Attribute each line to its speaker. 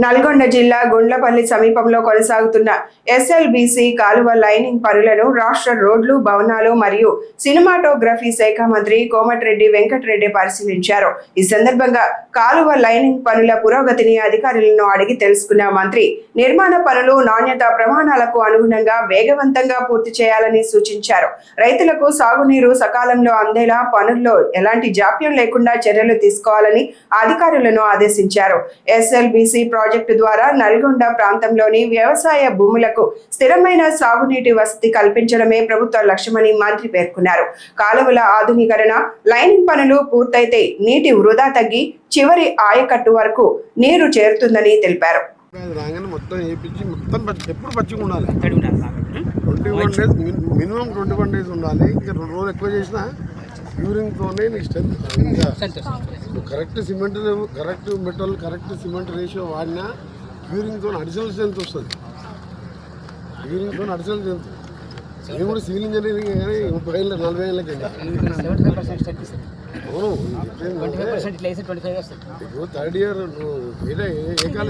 Speaker 1: నల్గొండ జిల్లా గుండ్లపల్లి సమీపంలో కొనసాగుతున్న ఎస్ఎల్బీసీ కాలువ లైనింగ్ పనులను రాష్ట్ర రోడ్లు, భవనాలు మరియు సినిమాటోగ్రఫీ శాఖ మంత్రి కోమటిరెడ్డి వెంకటరెడ్డి పరిశీలించారు. ఈ సందర్భంగా కాలువ లైనింగ్ పనుల పురోగతిని అధికారులను అడిగి తెలుసుకున్న మంత్రి నిర్మాణ పనులు నాణ్యత ప్రమాణాలకు అనుగుణంగా వేగవంతంగా పూర్తి చేయాలని సూచించారు. రైతులకు సాగునీరు సకాలంలో అందేలా పనుల్లో ఎలాంటి జాప్యం లేకుండా చర్యలు తీసుకోవాలని అధికారులను ఆదేశించారు. ఎస్ఎల్బీసీ ప్రాజెక్టు ద్వారా నల్గొండ ప్రాంతంలోని వ్యవసాయ భూములకు స్థిరమైన సాగునీటి వసతి కల్పించడమే ప్రభుత్వ లక్ష్యమని మంత్రి పేర్కొన్నారు. కాలువల ఆధునీకరణ, లైనింగ్ పనులు పూర్తయితే నీటి వృధా తగ్గి చివరి ఆయకట్టు వరకు నీరు చేరుతుందని తెలిపారు.
Speaker 2: మినిమం 21 days ఉండాలి. ఇంకా 2 రోజులు ఎక్కువ చేసినా యూరింగ్తోనే నీకు strength correct cement, correct metal, correct cement ratio వాడినా యూరింగ్తో అడిషనల్ స్ట్రెంత్ వస్తుంది. యూరింగ్తో అడిషనల్ స్ట్రెంత్ నేను కూడా సివిల్ ఇంజనీరింగ్ కానీ 30 ఏళ్ళ 40 ఏళ్ళకి అవును. ఇప్పుడు 3rd year ఏ కాలేజ్